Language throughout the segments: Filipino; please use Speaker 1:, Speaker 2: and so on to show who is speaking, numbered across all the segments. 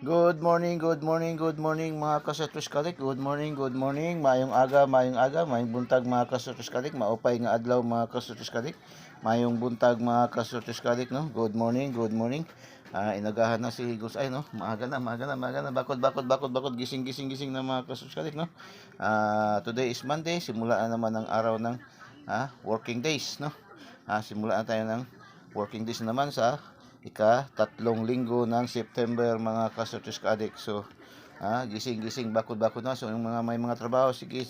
Speaker 1: Good morning, good morning, good morning mga kasutros kalik. Good morning, good morning. Mayong aga, mayong buntag mga kasutros kalik. Maupay nga adlaw mga kasutros kalik. Mayong buntag mga kasutros kalik, no. Good morning, good morning. Inagahan na si Higos ay no. Maaga na. Bakod. Gising na mga kasutros kalik, no. Today is Monday. Simulaan naman ang araw ng working days, no. Simulaan tayo ng working days naman sa ika-tatlong linggo ng September mga kasotis ka-adik. So, gising, bakod na. So, yung mga may mga trabaho, sige,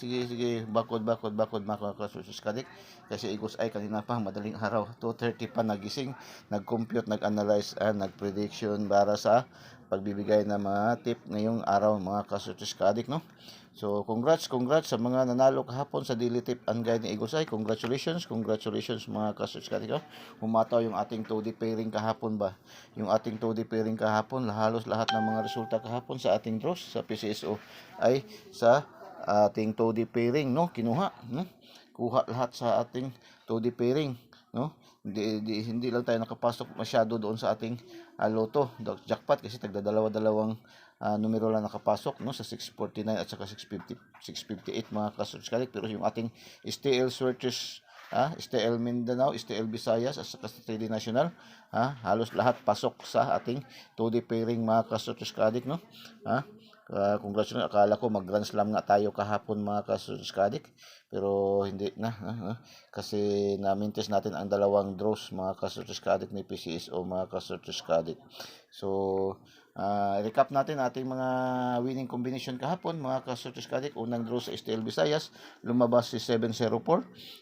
Speaker 1: bakod mga kasotis ka-adik. Kasi igos ay kanina pa, madaling araw, 2:30 pa nagising, nag-compute, nag-analyze, nag-prediction para sa pagbibigay ng mga tip ngayong araw mga kasotis ka-adik, no? So, congrats sa mga nanalo kahapon sa daily tip and guide ni Igosay. Congratulations mga kasotis ka-adik, no? Humataw yung ating 2D pairing kahapon ba. Yung ating 2D pairing kahapon, halos lahat ng mga resulta kahapon sa ating draws sa PCSO ay sa ating 2D pairing, no? Kinuha, no? Kuha lahat sa ating 2D pairing, no? Hindi lang tayo nakapasok masyado doon sa ating loto jackpot kasi tagdadalawa-dalawang numero lang nakapasok, no, sa 649 at saka 658 mga kasubscribe. Pero yung ating STL Searches, STL Mindanao, STL Visayas at saka sa 3D National, halos lahat pasok sa ating 2D pairing mga kasubscribe, no. Congratulations, akala ko mag Grand Slam nga tayo kahapon mga kasubscribe, pero hindi na, kasi na-mintis natin ang dalawang draws mga kasubscribe ni PCSO mga kasubscribe. So, recap natin ating mga winning combination kahapon mga kasortis kadik. Unang draw sa STL Visayas, lumabas si 704.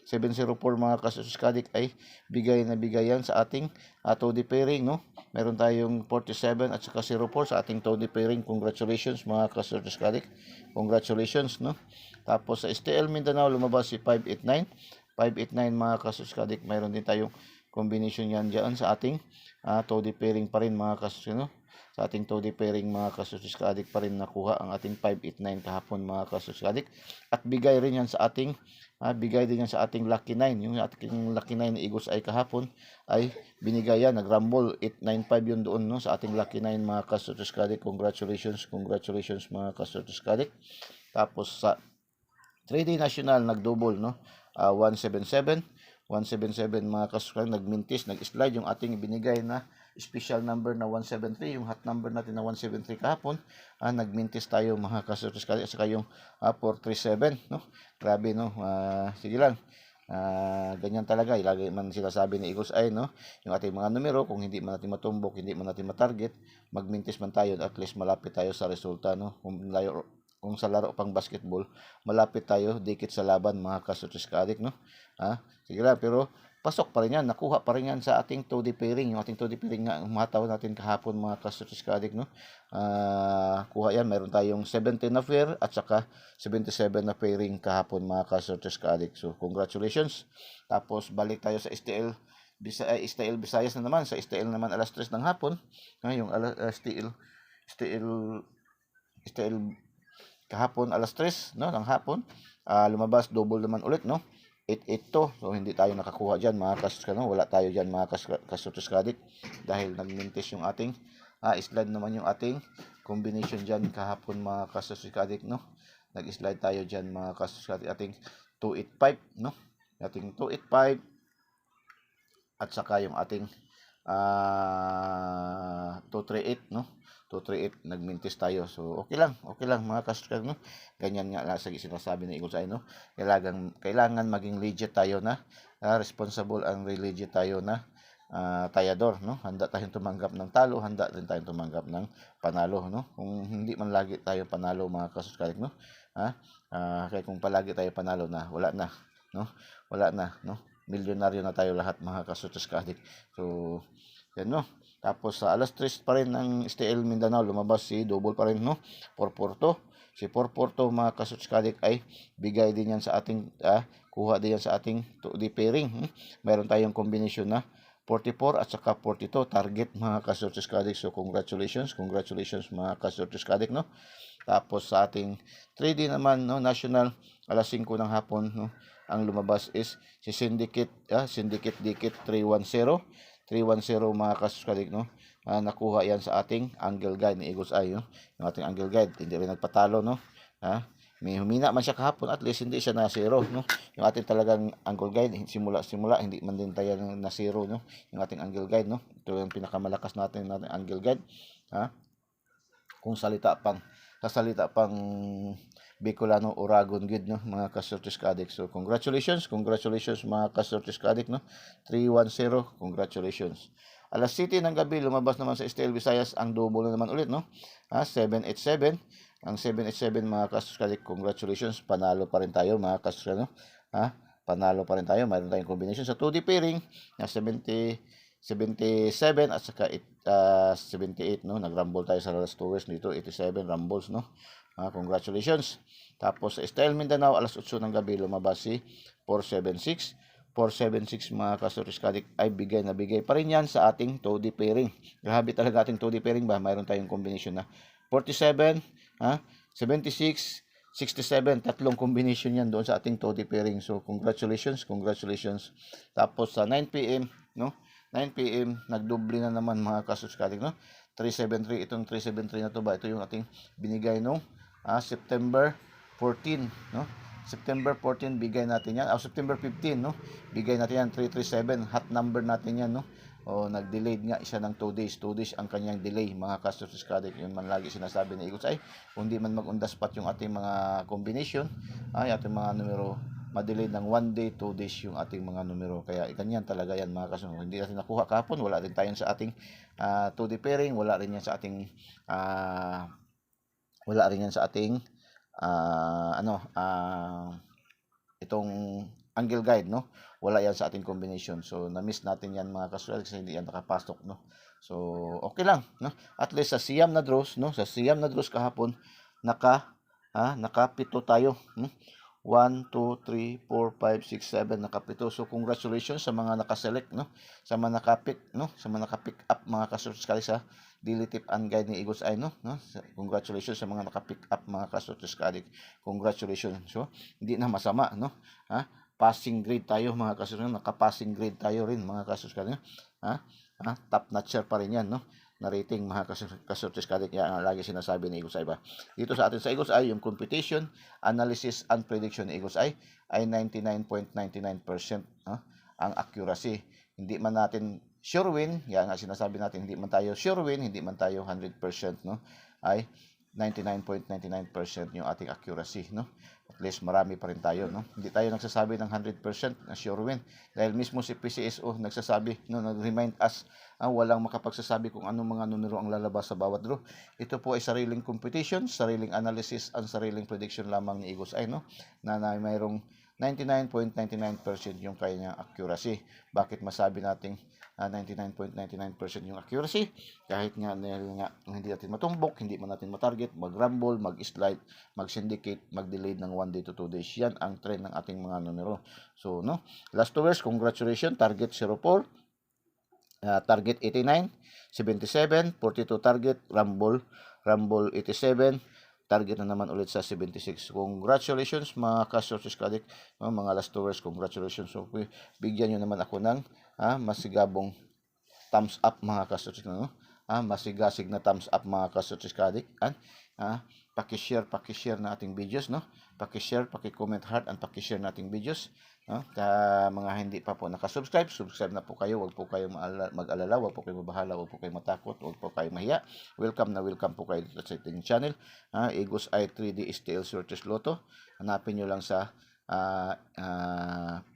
Speaker 1: 704 mga kasortis kadik ay bigay na bigayan sa ating 2D pairing, no? Meron tayong 47 at saka 04 sa ating 2D pairing. Congratulations mga kasortis kadik. Congratulations, no? Tapos sa STL Mindanao, lumabas si 589. 589 mga kasortis kadik. Meron din tayong combination yan dyan sa ating 2D pairing pa rin mga kasortis, no? Sa ating 2D pairing mga kasosis ka-adik pa rin nakuha ang ating 589 kahapon mga kasosis ka-adik. At bigay rin yan sa ating bigay din yan sa ating Lucky 9. Yung ating Lucky 9 ni Igos ay kahapon ay binigay yan, nag-rumble 895 yun doon, no, sa ating Lucky 9 mga kasosis ka-adik. Congratulations mga kasosis ka-adik. Tapos sa 3D National nag-double, no, 177 mga kasosis, nag-mintis, nag-slide yung ating binigay na special number na 173, yung hot number natin na 173 kahapon, nagmintis tayo mga kasotis at saka yung 437, no? Grabe, no? Sige lang. Ganyan talaga, lagi man sila sabi ni Eagles ay, no, yung ating mga numero, kung hindi man natin matumbok, hindi man natin matarget, magmintis man tayo, at least malapit tayo sa resulta, no? Kung sa laro pang basketball, malapit tayo dikit sa laban mga kasotis ka-adik, no? Sige lang, pero pasok pa rin yan, nakuha pa rin yan sa ating 2D pairing. Yung ating 2D pairing nga, umataw natin kahapon mga kasotis ka-adik, no? Kuha yan, meron tayong 17 na pair at saka 77 na pairing kahapon mga kasotis ka-adik. So, congratulations. Tapos, balik tayo sa STL Visayas na naman. Sa STL naman, alas 3 ng hapon. Yung STL kahapon, alas 3, no, ng hapon. Lumabas, double naman ulit, no? 882. So, hindi tayo nakakuha dyan mga kasus, no? Wala tayo dyan mga kasutos kadik. Dahil nagmintis yung ating, slide naman yung ating combination dyan kahapon mga kasutos kadik, no? Nag-slide tayo dyan mga kasutos kadik. Ating 285, no? Ating 285. At saka yung ating 238, no? 238, nagmintis tayo. So, okay lang mga kasutos, no? Ganyan nga sa sinasabi ng Eagles ay, no? Kailangan maging legit tayo na, responsible and legit tayo na tayador, no? Handa tayong tumanggap ng talo, handa rin tayong tumanggap ng panalo, no? Kung hindi man lagi tayo panalo mga kasuskarik, no? Kaya kung palagi tayo panalo na, wala na, no? Milyonaryo na tayo lahat mga kasuskarik. So, yan, no? Tapos sa alas 3 pa rin ng STL Mindanao, lumabas si double pa rin, no? 442. Si 442 mga kasuskarik ay bigay din yan sa ating, kuha din yan sa ating 2D pairing. Mayroon tayong combination na 44 at saka 42 target mga kasortis kadik. So congratulations mga kasortis kadik, no? Tapos sa ating 3D naman, no, national, alas 5 ng hapon, no, ang lumabas is si Syndicate Dikit 310 mga kasortis kadik, no? nakuha yan sa ating angle guide ni Eagle's Eye, no? Yung ating angle guide, hindi rin nagpatalo, no? May humina man siya kahapon, at least hindi siya na zero, no? Yung ating talagang angle guide, simula hindi man din tayo na zero, no? Yung ating angle guide, no? Ito yung pinakamalakas natin angle guide, kung salita pang Bicolano Oragon Gid, no, mga kasortis kadik. So congratulations mga kasortis kadik, no. 310, congratulations. Alas 7 ng gabi lumabas naman sa STL Visayas ang double na naman ulit, no. 787. Ang 787 mga kasortis kadik, congratulations, panalo pa rin tayo mga kasortis, no. Panalo pa rin tayo. Mayroon tayong combination sa 2D pairing na 77 at saka 78, no. Nagrumble tayo sa last 2 hours dito, 87 rumbles, no. Congratulations. Tapos sa Style Mindanao, alas 8 ng gabi lumabas si 476. 476 mga kasortis kadik ay bigay pa rin yan sa ating 2D pairing. Grabe talaga ating 2D pairing ba? Mayroon tayong combination na 47, 76, 67, tatlong combination yan doon sa ating 2D pairing. So congratulations. Tapos sa 9 PM, no? 9 PM nagdoble na naman mga kasortis kadik, no? 373, itong 373 na to ba? Ito yung ating binigay no September 14, no? September 14 bigay natin yan. September 15, no? Bigay natin yan 337, hot number natin yan, no? Nag-delayed nga siya ng 2 days. 2 days ang kanyang delay, mga kasortis kadik. Yun man lagi sinasabi ni Eagles Eye. Kung di man mag-on the spot yung ating mga combination, ating mga numero, madelay ng 1 day, 2 days yung ating mga numero. Kaya ganyan talaga yan mga kasunod. Hindi natin nakuha kahapon, wala rin tayo sa ating 2D pairing, wala rin yan sa ating itong angle guide, no? Wala yan sa ating combination. So na-miss natin yan mga kasunod kasi hindi yan nakapasok, no? So okay lang, no? At least sa Siam na draws, no? Sa Siam na draws kahapon nakapito tayo, 1, 2, 3, 4, 5, 6, 7, nakapito. So congratulations sa mga nakaselect, no? Sa mga nakapick, no? Sa mga nakapick up mga kasortis sa daily tip and guide ni Eagles Eye, no? Congratulations sa mga nakapick up mga kasortis kadik. Congratulations. So hindi na masama, no? Passing grade tayo mga kasortis, naka-passing grade tayo rin mga kasortis kadik. Top notcher pa rin yan, no? Na rating mga kasortis kadik. Yan lagi sinasabi ni Eagles Eye ba. Dito sa atin sa Eagles Eye, yung competition, analysis, and prediction ni Eagles Eye ay 99.99% ang accuracy. Hindi man natin sure win, yan nga sinasabi natin, hindi man tayo sure win, hindi man tayo 100%, no? Ay 99.99% yung ating accuracy, no? At least marami pa rin tayo, no? Hindi tayo nagsasabi ng 100% na sure win dahil mismo si PCSO nagsasabi, no, nag-remind us, walang makapagsasabi kung anong mga numero ang lalabas sa bawat draw. Ito po ay sariling competition, sariling analysis, and sariling prediction lamang ni Eagles Eye, no? Na mayroong 99.99% yung kanyang accuracy. Bakit masabi nating 99.99% yung accuracy? Kahit nga hindi natin matumbok, hindi man natin matarget, mag-rumble, mag-slide, mag-syndicate, mag-delay ng 1 day to 2 days. Yan ang trend ng ating mga numero. So, no? Last 2 hours, congratulations. Target 04, target 89, 77, 42 target, rumble 87, target na naman ulit sa 76. Congratulations mga kasortis kadik, mga last 2 hours, congratulations. So bigyan nyo naman ako ng masigabong thumbs up mga kasortis, no? Masigasig na thumbs up mga kasortis kadik. Paki-share na ating videos, no? Paki-share, paki-comment heart, and paki-share na ating videos. Mga hindi pa po nakasubscribe, subscribe na po kayo. Huwag po kayong mag-alala, huwag po kayong mabahala, huwag po kayong matakot, huwag po kayong mahiya. Welcome po kayo dito sa ating channel, Eagles Eye 3D STL Sortes Lotto. Hanapin nyo lang sa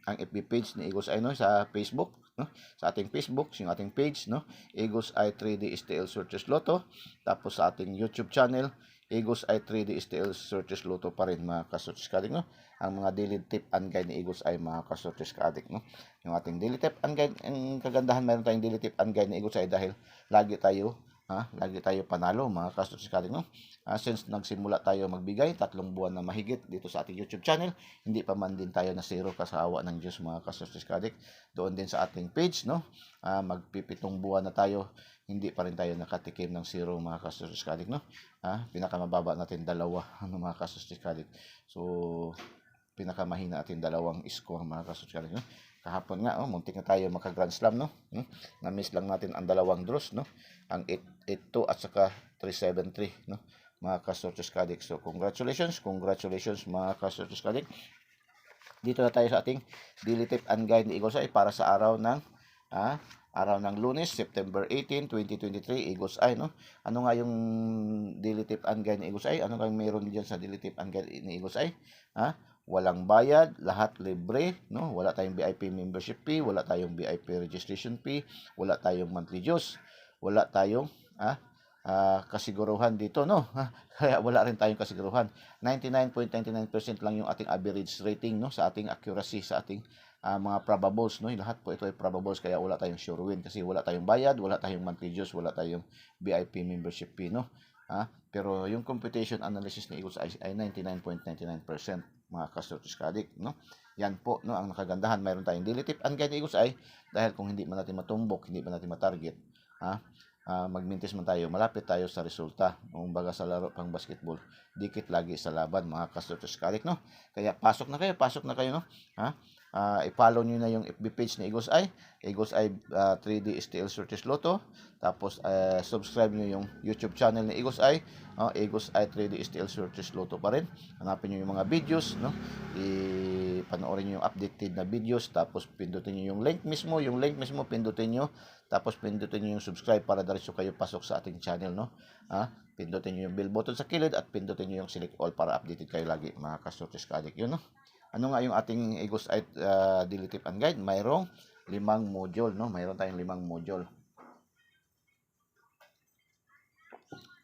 Speaker 1: ang FB page ni Eagles Eye, no, sa Facebook, no? Sa ating Facebook, yung ating page, no, Eagles Eye 3D STL Sortes Lotto. Tapos sa ating YouTube channel, Eagles Eye 3D STL Sortes Lotto pa rin mga kasortis kadik, no? Ang mga daily tip and guide ni Eagles Eye mga kasortis kadik, no? Yung ating daily tip and guide, ang kagandahan meron tayong daily tip and guide ni Eagles Eye dahil lagi tayo panalo mga kasortis kadik, no? Since nagsimula tayo magbigay 3 buwan na mahigit dito sa ating YouTube channel, hindi pa man din tayo na zero kasawa ng Diyos mga kasortis kadik. Doon din sa ating page, no, magpipitong buwan na tayo, hindi pa rin tayo nakatikim ng zero mga kasortis kadik, no? Pinakamababa natin 2 mga kasortis kadik. So pinakamahina natin 2 score mga kasortis kadik, no? Kahapon nga, muntik na tayo maka-Grand Slam, no? Na-miss lang natin ang dalawang draws, no? Ang 882 at saka 373, no? Mga Kasortes Kadik. So, congratulations mga Kasortes Kadik. Dito na tayo sa ating daily tip and guide ni Eagles Eye para sa araw ng Lunes, September 18, 2023, Eagles Eye, no? Ano nga yung daily tip and guide ni Eagles Eye? Ano nga meron diyan sa daily tip and guide ni Eagles Eye? Walang bayad, lahat libre, no? Wala tayong VIP membership fee, wala tayong VIP registration fee, wala tayong monthly dues, wala tayong kasiguruhan dito, no? Kaya wala rin tayong kasiguruhan. 99.99% lang yung ating average rating, no, sa ating accuracy, sa ating mga probables, no? Lahat po ito ay probables, kaya wala tayong sure win kasi wala tayong bayad, wala tayong monthly dues, wala tayong VIP membership fee, no? Pero yung computation analysis ni Eagles ay 99.99% mga Kasortes Kadik, no? Yan po, no, ang nakagandahan. Mayroon tayong daily tip and guide ni Eagles Eye dahil kung hindi man natin matumbok, hindi man natin matarget, magmintis man tayo, malapit tayo sa resulta. Kung baga sa laro pang basketball, dikit lagi sa laban mga Kasortes Kadik, no? Kaya pasok na kayo, no? I-follow nyo na yung FB page ni Eagles Eye 3D STL Sortes Lotto. Tapos subscribe nyo yung YouTube channel ni Eagles Eye, Eagles Eye 3D STL Sortes Lotto pa rin. Hanapin nyo yung mga videos, no? Panoorin nyo yung updated na videos. Tapos pindutin nyo yung link mismo, pindutin nyo. Tapos pindutin nyo yung subscribe para diretso kayo pasok sa ating channel, no? Pindutin nyo yung bell button sa kilid at pindutin nyo yung select all para updated kayo lagi mga Kasortes Kadik. Yun, no? Ano nga yung ating Eagles Eye daily tip and guide? Mayroong 5 module, no? Mayroon tayong 5 module.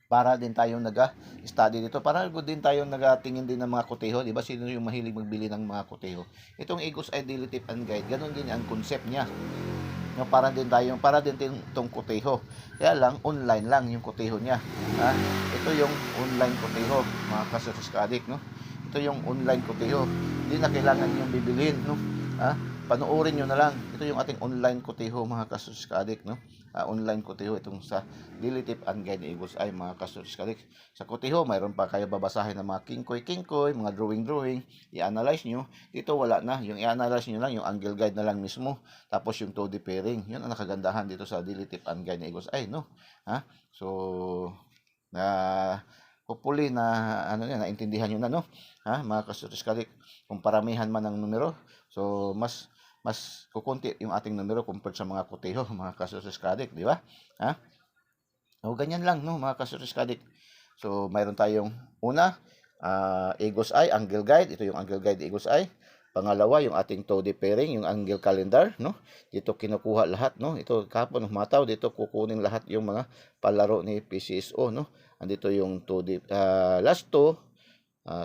Speaker 1: Para din tayong nag-study dito. Para din tayong nagatingin din ng mga koteho, di ba? Sino yung mahilig magbili ng mga koteho? Itong Eagles Eye daily tip and guide, ganun din ang concept niya. No, para din itong koteho. Kaya lang online lang yung koteho niya. Ito yung online koteho, mga Kasortes Kadik, no? Ito yung online koteho. Hindi na kailangan yung bibilhin, no? Panoorin nyo na lang. Ito yung ating online koteho, mga Kasortes Kadik, no? Online koteho itong sa daily tip and guide ni Eagles Eye, mga Kasortes Kadik. Sa koteho, mayroon pa kayo babasahin ng mga kingkoy, mga drawing, i-analyze nyo. Dito wala na. Yung i-analyze nyo lang, yung angle guide na lang mismo. Tapos yung 2D pairing. Yun ang nakagandahan dito sa daily tip and guide ni Eagles Eye, no? So, hopefully naintindihan niyo na, no? Mga Kasortes Kadik, kung paramihan man ang numero, so mas kukunti yung ating numero compared sa mga koteho, mga Kasortes Kadik, di ba? Ganyan lang, no, mga Kasortes Kadik. So mayroon tayong una, Eagles Eye angle guide. Ito yung angle guide Eagles Eye. Pangalawa, yung ating 2D pairing, yung angle calendar, no? Dito kinukuha lahat, no? Ito kahapon humataw, dito kukunin lahat yung mga palaro ni PCSO, no? Andito yung 2D last two,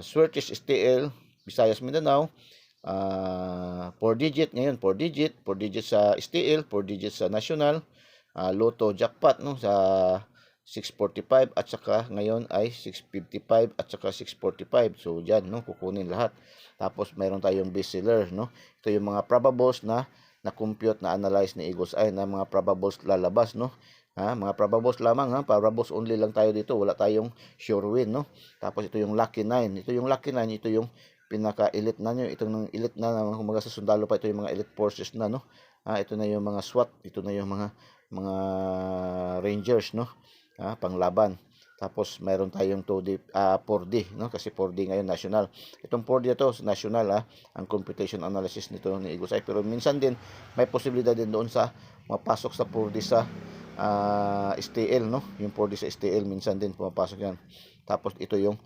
Speaker 1: Sortes STL, Visayas Mindanao, 4 digit ngayon, 4 digit sa STL, 4 digit sa national, Lotto jackpot, no, sa 645 at saka ngayon ay 655 at saka 645. So diyan, no, kukunin lahat. Tapos mayroon tayong bestseller, no. Ito yung mga probables na compute na analyze ni Eagles Eye na mga probables lalabas, no. Mga probables lamang, probables only lang tayo dito, wala tayong sure win, no. Tapos ito yung lucky 9. Ito yung lucky 9, ito yung pinaka-elite na nyo. Itong ng elite na, kumaga sa sundalo pa, ito yung mga elite forces na, no. Ito na yung mga SWAT, ito na yung mga Rangers, no. Panglaban. Tapos mayroon tayong 4D, no, kasi 4D ngayon national. Itong 4D ito national, ang computation analysis nito ni Eagles Eye, pero minsan din may posibilidad din doon sa mapasok sa 4D sa STL, no. Yung 4D sa STL minsan din pumapasok yan. Tapos ito yung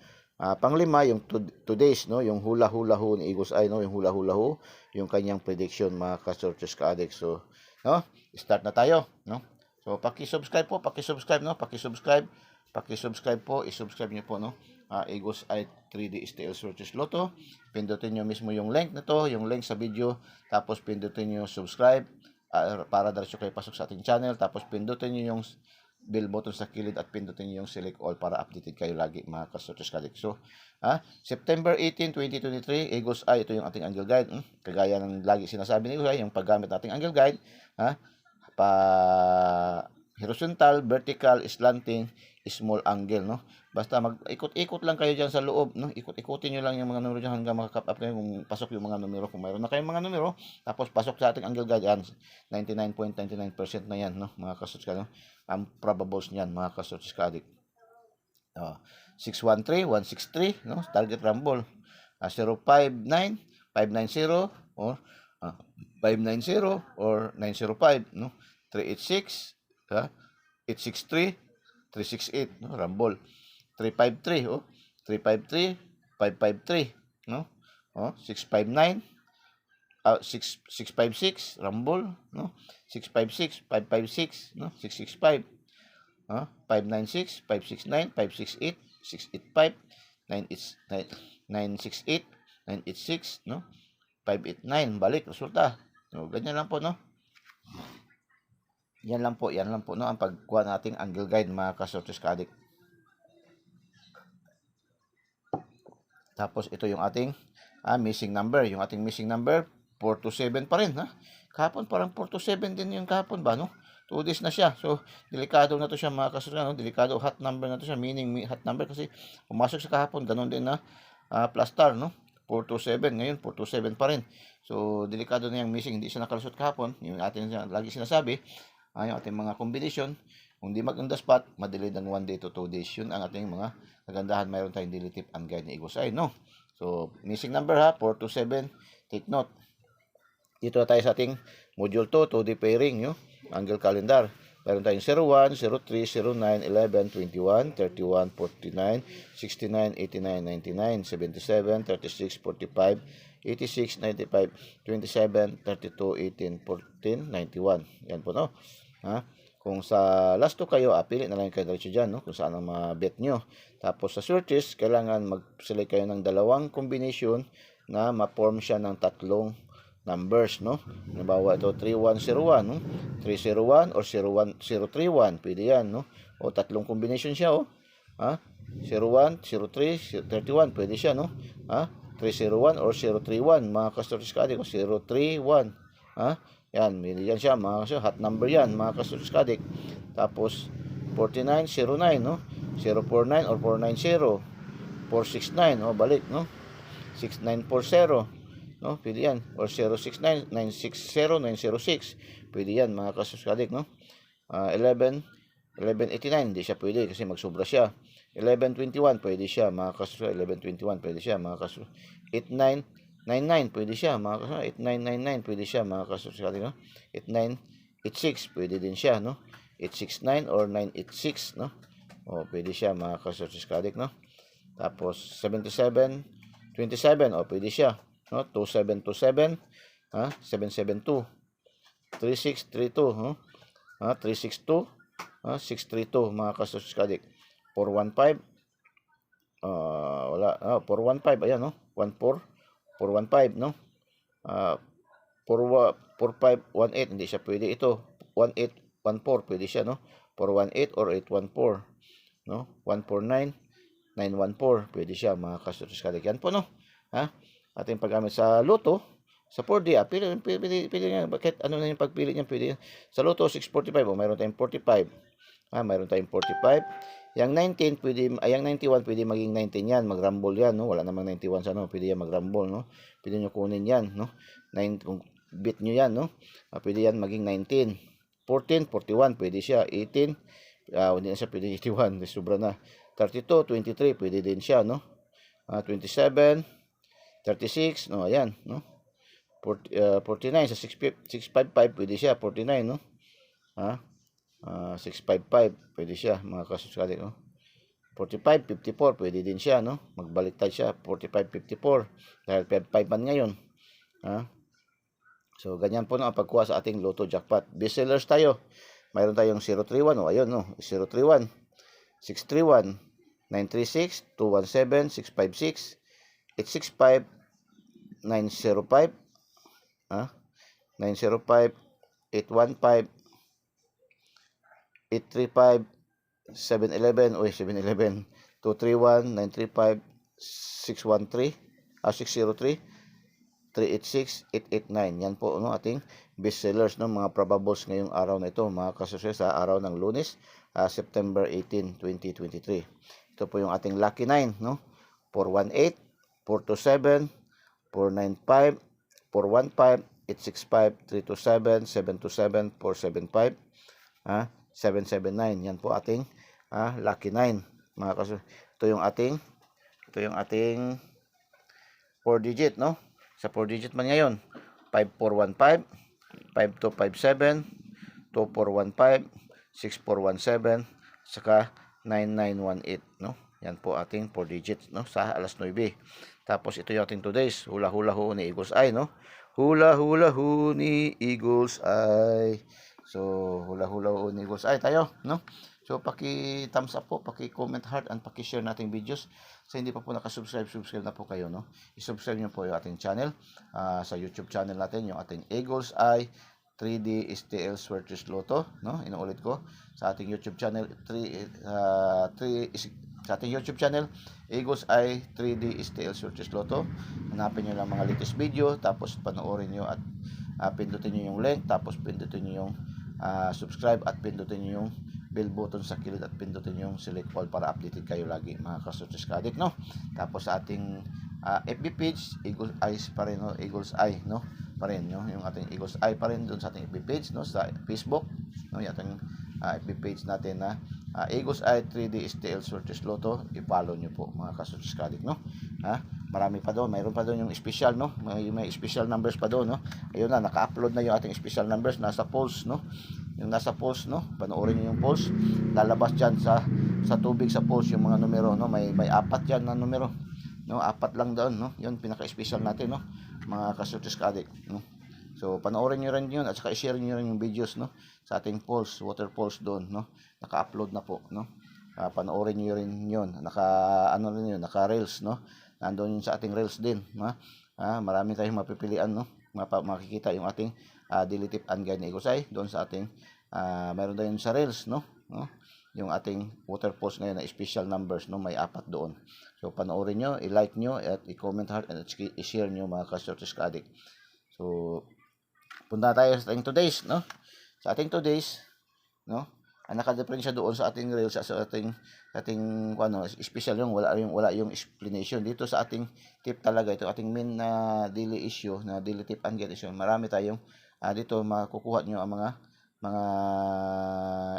Speaker 1: panglima, yung today's, no, yung hula ho ni Eagles Eye, no, yung hula ho, yung kanyang prediction, mga Kasortes Kadik. So, no, start na tayo, no. So, paki-subscribe po, no, paki-subscribe po, i-subscribe niyo po, no, Eagles Eye 3D STL Sortes Lotto. Pindutin niyo mismo yung link nito, yung link sa video, tapos pindutin niyo subscribe para diretso kayo pasok sa ating channel, tapos pindutin niyo yung bell button sa kilid at pindutin niyo yung select all para updated kayo lagi, mga Kasortes Kadik. So, September 18, 2023, Eagles Eye, ito yung ating angle guide. Kagaya ng lagi sinasabi ni Eagles Eye, yung paggamit nating angle guide, horizontal, vertical, slanting, small angle, no? Basta mag-ikot-ikot lang kayo diyan sa loob, no? Ikot-ikutin niyo lang yung mga numero diyan hanggang makakap up kayo kung pasok yung mga numero. Kung mayroon na kayong mga numero, tapos pasok sa ating angle guide, yan, 99.99% na yan, no? Mga kasuts no? Ang probables niyan, mga kasuts kadik. 613, 163, no? Target rumble. 059, 590, or 590 or 905, no? 386, 863, 368, no? Rumble. 353, 353, 553, no? 659, 656, Rumble, no? 656, 556, no? 665, 596, 569, 568, 685, 968, 986, no? 589, balik, resulta. So, ganyan lang po, no? Yan lang po, no? Ang pagkuha nating angle guide, mga kasortis kadik. Tapos, ito yung ating missing number. Yung ating missing number, 427 pa rin, ha? Kahapon, parang 427 din yung kahapon ba, no? 2 days na siya. So, delikado na to siya, mga kasortis, no? Delikado, hot number na to siya, meaning hot number kasi pumasok sa kahapon, ganun din na plus star, no? 427, ngayon 427 pa rin. So, delikado na yung missing, hindi siya nakalusot kahapon. Yung ating lagi sinasabi, yung ating mga combination, kung di mag-on the spot, madali ng 1 day to 2 days. Yun ang ating mga kagandahan. Mayroon tayong daily tip and guide ni Eagles Eye, no? So, missing number 427, take note. Dito na tayo sa ating module 2, 2D pairing, yung angle calendar. Meron tayong 01, 03, 09, 11, 21, 31, 49, 69, 89, 99, 77, 36, 45, 86, 95, 27, 32, 18, 14, 91. Yan po, no? Kung sa last 2 kayo, pili na lang kayo diretso dyan, no? Kung saan ang bet nyo. Tapos sa searches, kailangan mag-select kayo ng dalawang combination na ma-form siya ng tatlong numbers, no? Halimbawa ito 3101, no? 301 or 01031, pwede yan, no? O tatlong combination siya, 01, 03, 31, pwede siya, no? 301 or 031, mga kasutis kadik, o 031, yan, pwede yan siya, mga kasutis, hot number yan, mga kasutis kadik. Tapos 4909, no? 049 or 490, 469, balik, no? 6940, no? Pwede yan. Or 069, 960, 906. Pwede yan, mga kasuskadik, no? 1189, hindi siya pwede kasi magsobra siya. 1121, pwede siya, mga kasuskadik. 1121, pwede siya, mga kasuskadik. 8999, pwede siya, mga kasuskadik. 8999, pwede siya, mga kasuskadik, no? 8986, pwede din siya, no? 869 or 986, no? Pwede siya, mga kasuskadik, no? Tapos 7727, pwede siya, no? 2727, 772, 3632, 362, 632, mga kasuskadik. 415, wala, 415, ayan, no? 14, 415, no? 4518, hindi siya pwede ito. 1814, pwede siya, no? 418 or 814, no? 149, 914, pwede siya, mga kasuskadik. Yan po, no? Ating paggamit sa loto, sa 4D, pili niya, bakit ano na yung pagpili niya, pwede yan. Sa loto, 645, mayroon tayong 45, mayroon tayong 45, yung 19, yung 91, pwede maging 19 yan, mag-rumble yan, no? Wala namang 91 sa, no? Pwede yan mag-rumble, no? Pwede nyo kunin yan, no? 9, kung bit nyo yan, no? Pwede yan maging 19, 14, 41, pwede siya, 18, hindi na siya pwede 81, sobra na, 32, 23, pwede din siya, no? 27, 36, no, ayan, no? 49 sa 655, pwede siya, 49, no? 655, pwede siya, mga kasuskadik, no? 45, 54, pwede din siya, no? Magbaliktad siya, 45, 54, dahil 5 man ngayon, So, ganyan po, no, ang pagkuha sa ating Lotto Jackpot. Bestsellers tayo. Mayroon tayong 031, ayun, no? 031, 631, 936, 217, 656, 865, 905, 905, 815, 835, 711, 711, 231, 935, 613, 603, 386-889. Yan po, no, ating best sellers, no, mga probables ngayong araw na ito, mga kasusyo, sa araw ng Lunes, September 18, 2023. Ito po yung ating lucky 9, no, 418, 427, 495, 415, 865, 327, 727, 475, 779. Yan po ating lucky 9, mga kasusyo. Ito yung ating 4 digit, no? Sa 4 digit man ngayon, 5415, 5257, 2415, 6417, saka 9918, no? Yan po ating 4 digits, no, sa alas 9. Tapos ito yung ating today's hula-hula ho ni Eagles Eye, no? Hula-hula ho ni Eagles Eye. So, hula-hula ho ni Eagles Eye tayo, no? So, paki-thumbs up po, paki-comment heart, and paki-share nating videos. Sa hindi pa po nakasubscribe, subscribe na po kayo, no? I-subscribe nyo po yung ating channel, sa YouTube channel natin, yung ating Eagles Eye 3D STL Swertres Lotto, no? Inuulit ko, sa ating YouTube channel, sa ating YouTube channel, Eagles Eye 3D STL Swertres Lotto. Hanapin nyo lang mga latest video, tapos panoorin nyo at pindutin nyo yung link, tapos pindutin nyo yung subscribe, at pindutin nyo yung bell button sa kilid, at pindutin yung select all para updated kayo lagi, mga Kasortes Ka-Addict, no? Tapos sa ating FB page, Eagles Eye pa rin, no? Eagles Eye, no? Pa rin, no? Yung ating Eagles Eye pa rin doon sa ating FB page, no? Sa Facebook, no? Yung ating FB page natin na Eagles Eye 3D STL Swertres Lotto. I-follow nyo po, mga Kasortes Ka-Addict, no? Marami pa doon, mayroon pa doon yung special, no? May special numbers pa doon, no? Ayun na, naka-upload na yung ating special numbers, nasa polls, no? Yung nasa post, no, panoorin niyo yung post, lalabas diyan sa tubig sa post yung mga numero, no, may apat yan na numero, no, apat lang doon, no, yun pinaka-special natin, no, mga Kasortes Ka-Addict, no. So panoorin niyo rin yun, at saka i-share niyo rin yung videos, no, sa ating polls, water polls doon, no, naka-upload na po, no. Panoorin niyo rin yun, rin yun, naka-reels, no, nandoon yun sa ating reels din, no. Marami tayong mapipilian, no, makikita yung ating daily tip and guide ni Eagles Eye doon sa ating mayroon din sa reels, no, yung ating water post ngayon na special numbers, no, may apat doon. So panoorin nyo, i-like nyo, at i-comment heart, at i-share nyo, mga Kasortes Ka-Addict. So punta tayo sa ating today's, no, sa ating today's, no, naka-difference doon sa ating reels, sa ating special wala yung explanation dito sa ating tip talaga. Ito ating main na daily issue, na daily tip and guide issue. Marami tayong dito makukuha nyo ang mga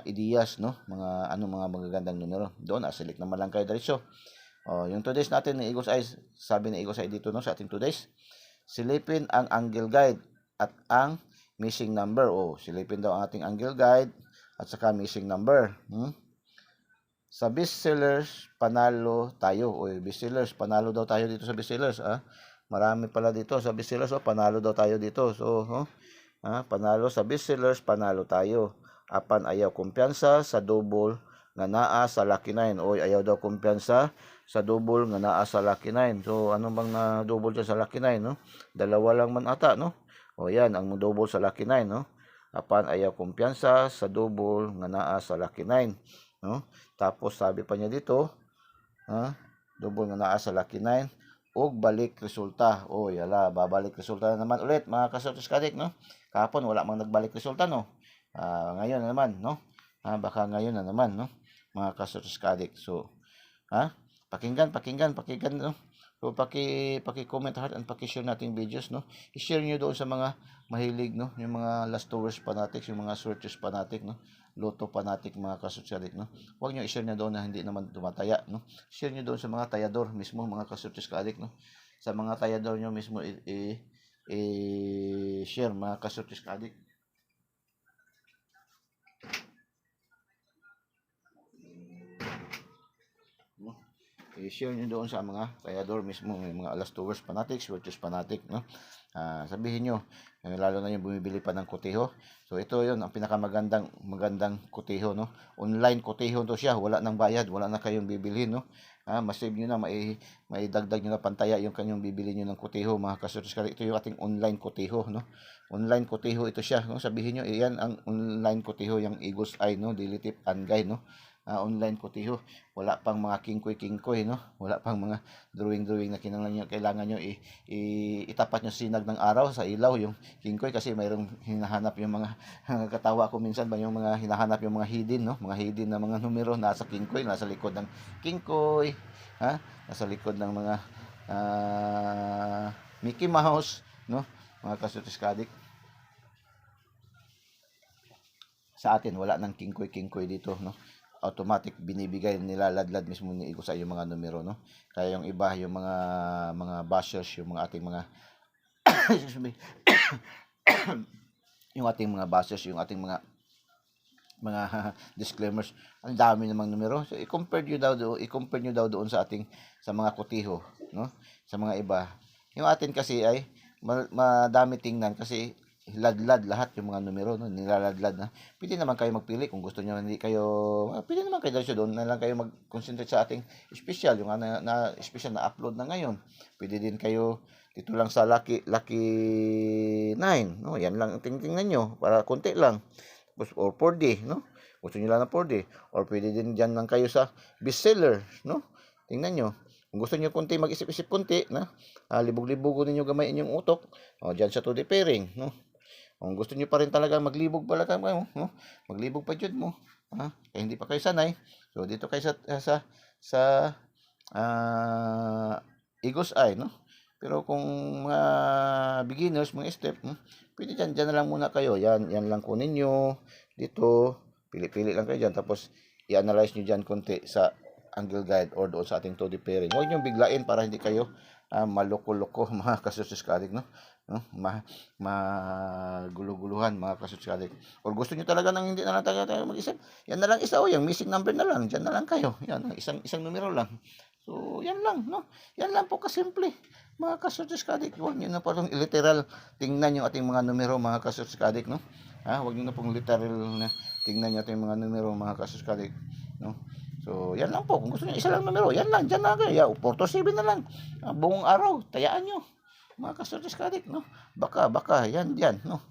Speaker 1: ideas, no, mga magagandang numero doon. Select naman lang kayo diretso. Yung today's natin ni Eagles Eye, sabi ni Eagles Eye dito, no, sa ating today's, silipin ang angle guide at ang missing number. Silipin daw ang ating angle guide at saka missing number. Sa best sellers, panalo tayo. Best sellers, panalo daw tayo dito sa best sellers. Marami pala dito sa best sellers. Panalo daw tayo dito. So, panalo sa best sellers, panalo tayo. Apan ayaw kumpiyansa sa double nga naa sa lucky 9. Ayaw daw kumpiyansa sa double nga naa sa lucky 9. So, ano bang na double dyan sa lucky 9, no? Dalawa lang man ata, no? Yan, ang double sa lucky 9, no? Apan ayaw kumpiyansa sa double nga naa sa lucky 9, no? Tapos sabi pa niya dito, double nga naa sa lucky 9 og balik resulta. Yala, babalik resulta na naman ulit, mga Kasortes Ka-Addict, no? Kahapon wala mang nagbalik resulta, no? Ngayon na naman, no? Baka ngayon na naman, no, mga Kasortes Ka-Addict. So, pakinggan, no? So, paki-comment heart, and paki-share nating videos, no? I-share niyo doon sa mga mahilig, no? Yung mga last tours fanatics, yung mga searchers fanatic, no? Lotto fanatic, mga Kasortes Ka-Addict, no? Huwag niyo i-share na doon na hindi naman tumataya, no? Share niyo doon sa mga tayador mismo, mga Kasortes Ka-Addict, no? Sa mga tayador niyo mismo i-share, mga Kasortes Ka-Addict. I-share nyo doon sa mga tayador mismo, mga alas tours fanatics, virtuous fanatic, no? Sabihin nyo, lalo na yung bumibili pa ng koteho. So ito yun, ang pinakamagandang koteho, no? Online koteho to siya, wala nang bayad, wala na kayong bibilhin, no? Masave nyo na, may dagdag nyo na pantaya yung kanyang bibili nyo ng koteho, mga Kasortes Ka-Addict. Ito yung ating online koteho, no? Online koteho ito siya, no? Sabihin nyo, iyan ang online koteho, yung Eagles Eye, no? Daily tip and guide, no? online kotiho. Wala pang mga kingkoy-kingkoy, no? Wala pang mga drawing-drawing na kailangan nyo itapat nyo sinag ng araw sa ilaw yung kingkoy kasi mayroong hinahanap yung mga katawa ko minsan ba yung mga hinahanap yung mga hidden, no? Mga hidden na mga numero nasa kingkoy, nasa likod ng kingkoy, ha? Nasa likod ng mga Mickey Mouse, no? Mga kasutis-kadik. Sa atin wala nang kingkoy-kingkoy dito, no? Automatic binibigay, nilaladlad mismo ni Igo sa yung mga numero, no? Kaya yung iba, yung mga bashers, yung mga ating mga excuse me, yung ating mga bashers, yung ating mga disclaimers, ang dami namang numero. So i-compare nyo daw doon sa ating sa mga kotiho, no? Sa mga iba. Yung atin kasi ay madami tingnan kasi ladlad lahat yung mga numero, no? Nilaladlad na. Pwede naman kayo magpili kung gusto niyo, hindi kayo pwede naman kayo doon na lang kayo mag-concentrate sa ating special, yung na special na upload na ngayon. Pwede din kayo dito lang sa Lucky 9, no? Yan lang tingnan nyo para konti lang. Or 4D, no? Gusto niyo lang ng 4D. Or pwede din dyan lang kayo sa bestseller, no? Tingnan nyo. Kung gusto niyo konti, mag-isip-isip konti, na libog-libog ninyo gamay inyong utok, o dyan sa 2D pairing, no? Kung gusto niyo pa rin talaga maglibog pala kayo, no? Maglibog pa dyan mo, ha? Kaya hindi pa kayo sanay. So dito kayo sa Eagle's Eye, no? Pero kung mga beginners, mga step, pwede dyan na lang muna kayo. Yan lang kunin nyo. Dito, pili-pili lang kayo dyan. Tapos, i-analyze nyo dyan konti sa angle guide or doon sa ating 2D pairing. Huwag nyo biglain para hindi kayo maloko-loko mga kasusiskadik, no? Magulo-guluhan mga kasusiskadik. Or gusto nyo talaga nang hindi na lang tayo mag-isip, yan na lang isa o yung missing number na lang. Dyan na lang kayo. Yan, isang numero lang. So, yan lang, no? Yan lang po kasimple. Mga kasusiskadik, huwag nyo na parang literal tingnan yung ating mga numero, mga kasusiskadik, no? Huwag nyo na pong literal na tingnan yung ating mga numero, mga kasusiskadik, no? So, yan lang po. Kung gusto nyo isa lang numero, yan lang, dyan lang kayo. 4 to 7 na lang. Buong araw, tayaan nyo. Mga kasusiskadik, no? Baka, yan, no?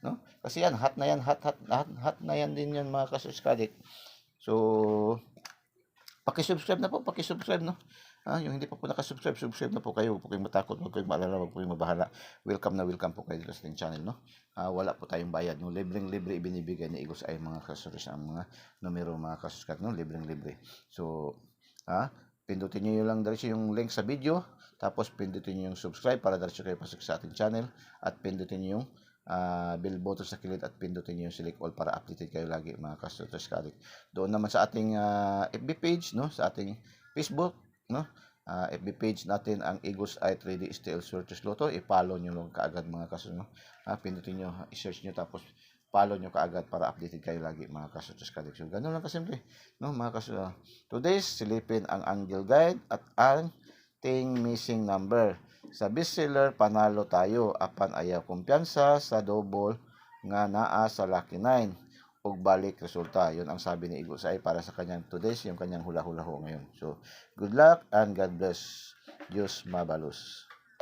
Speaker 1: No? Kasi yan, hot na yan, hot na yan din yan, mga kasusiskadik. So, paki-subscribe na po, no? Yung hindi pa po nakasubscribe, subscribe na po kayo. Huwag po kayong matakot, huwag kayong maalala, huwag po kayong mabahala. Welcome po kayo dito sa ating channel, no? Wala po tayong bayad, no? Libreng-libre ibinibigay ni Eagle's Eye mga kasuris ang mga numero, mga kasuskat, no? Libreng-libre. So, pindutin nyo lang diretso yung link sa video, tapos pindutin nyo yung subscribe para diretso kayo pasok sa ating channel, at pindutin nyo yung bell button sa kilid at pindutin nyo yung select all para updated kayo lagi, mga kasuris. Doon naman sa ating FB page, no? Sa ating Facebook, no? FB page natin ang Eagle's Eye 3D Steel Sortes Lotto. I-follow nyo lang kaagad, mga kaso, no? Pindutin nyo, i-search nyo, tapos follow nyo kaagad para updated kayo lagi, mga kasutos kadik. So, ganun lang kasimple, no? Mga kaso, today's silipin ang angle guide at ang missing number. Sa bestseller, panalo tayo. Apan ayaw kumpiyansa sa double nga naa sa Lucky 9. Og balik resulta. Yun ang sabi ni Eagle's Eye para sa kanyang today's, yung kanyang hula-hula ho ngayon. So, good luck and God bless. Diyos mabalos.